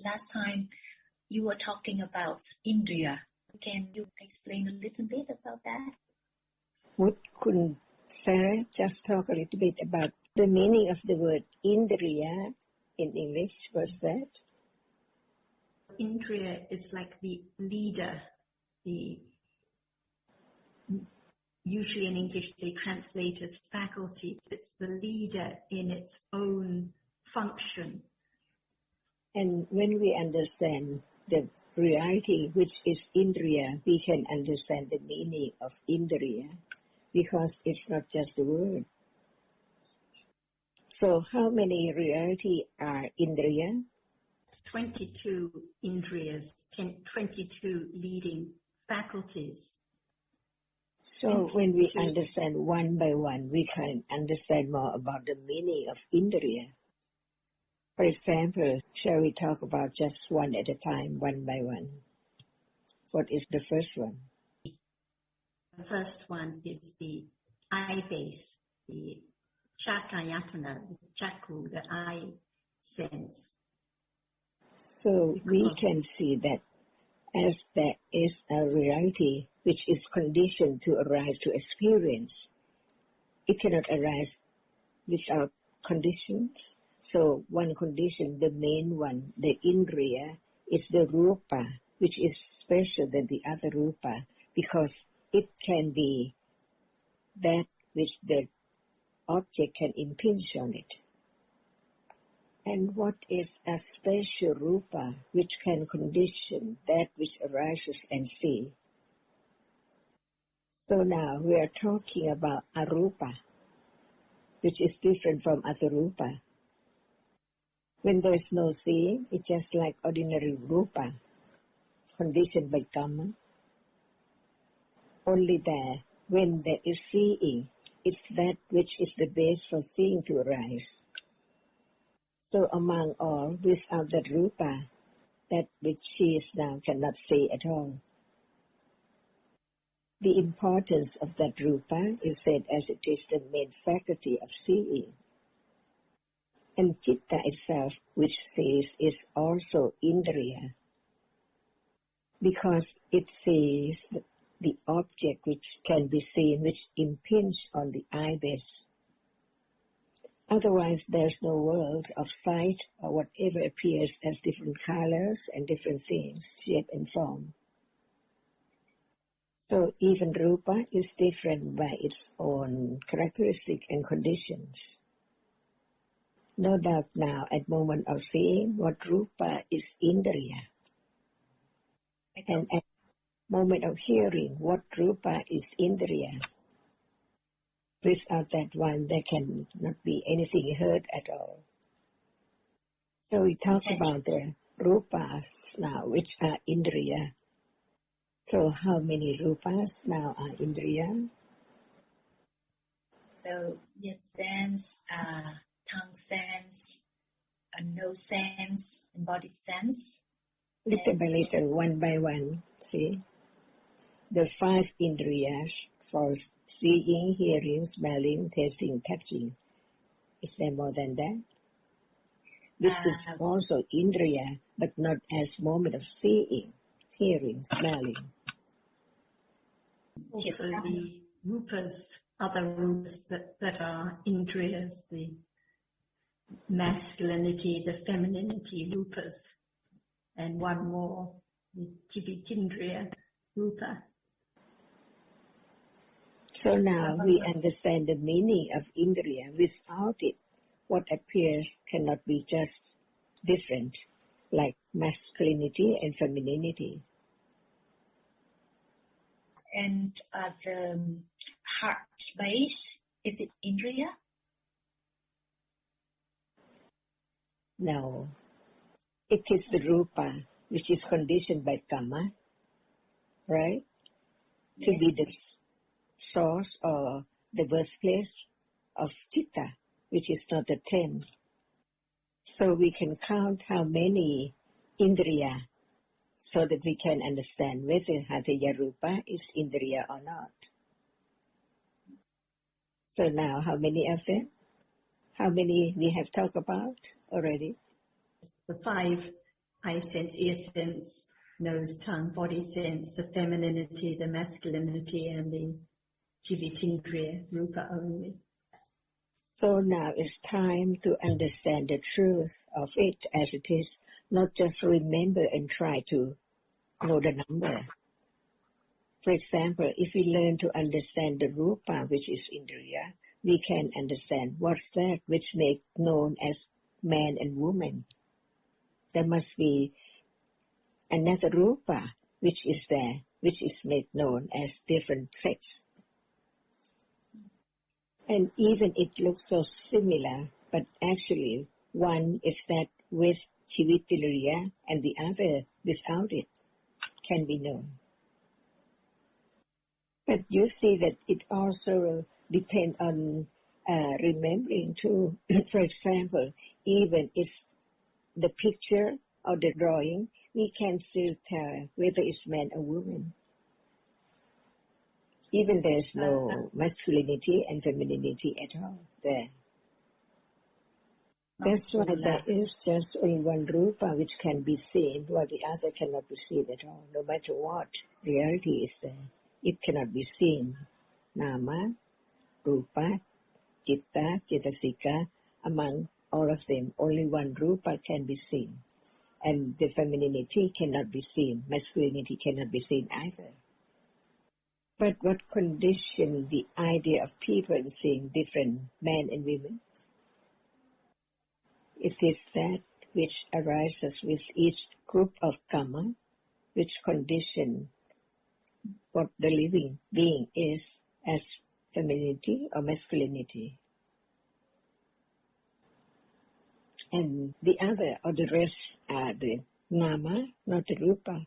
last time you were talking about indriya. Can you explain a little bit about that? Would could Sarah just talk a little bit about the meaning of the word indriya in English? What's that? Indriya is like the leader. Usually in English they translate as faculty. It's the leader in its own function. And when we understand the reality which is indriya, we can understand the meaning of indriya, because it's not just a word. So how many reality are indriya? 22 indriyas, 22 leading faculties. So when we understand one by one, we can understand more about the meaning of indriya. For example, shall we talk about just one at a time, one by one? What is the first one? The first one is the eye base, the chakayatana, the chakku, the eye sense. So we can see that as there is a reality which is conditioned to arise to experience, it cannot arise without conditions. So one condition, the main one, the indriya, is the rūpa, which is special than the other rūpa, because it can be that which the object can impinge on it. And what is a special rūpa which can condition that which arises and see? So now we are talking about arūpa, which is different from other rūpa. When there is no seeing, it's just like ordinary rūpa, conditioned by Dhamma. Only there, when there is seeing, it's that which is the base for seeing to arise. So among all, without that rūpa, that which she is now cannot see at all. The importance of that rūpa is said as it is the main faculty of seeing. And citta itself, which sees, is also indriya, because it sees the object which can be seen, which impinge on the eye base. Otherwise, there's no world of sight or whatever appears as different colors and different things, shape and form. So even rūpa is different by its own characteristic and conditions. No doubt now, at moment of seeing, what rūpa is indriya. And at moment of hearing, what rūpa is indriya. Without that one, there cannot be anything heard at all. So we talk about the rūpas now, which are indriya. So how many rūpas now are indriya? So yes, sense, tongue sense, nose sense, and body sense. Little by little, one by one, see? The 5 indriyas for seeing, hearing, smelling, tasting, touching. Is there more than that? This is also indriya, but not as moment of seeing, hearing, smelling. Also the rūpas, other rūpas that are indriyas, the masculinity, the femininity rūpas, and one more, the tibitindriya rūpa. So now we understand the meaning of indriya. Without it, what appears cannot be just different, like masculinity and femininity. And the heart base, is it indriya? No. It is the rūpa, which is conditioned by Dhamma, right? Yes. To be the source or the birthplace of citta, which is not a 10. So we can count how many indriya so that we can understand whether Hataya Rūpa is indriya or not. So now, how many of them? How many we have talked about already? The 5 eye sense, ear sense, nose, tongue, body sense, the femininity, the masculinity, and the indriya, rūpa only. So now it's time to understand the truth of it as it is, not just remember and try to know the number. For example, if we learn to understand the rūpa, which is indriya, we can understand what's that which makes known as man and woman. There must be another rūpa which is there, which is made known as different traits. And even it looks so similar, but actually one is that with indriya and the other without it can be known. But you see that it also depends on remembering too. For example, even if the picture or the drawing, we can still tell whether it's man or woman. Even there's no masculinity and femininity at all there. That's why there is just only one rūpa which can be seen, while the other cannot be seen at all. No matter what reality is there, it cannot be seen. Nama, rūpa, citta, cetasika, among all of them, only one rūpa can be seen. And the femininity cannot be seen, masculinity cannot be seen either. But what conditions the idea of people in seeing different men and women? It is that which arises with each group of karma, which condition what the living being is as femininity or masculinity. And the other or the rest are the nama, not the rūpa.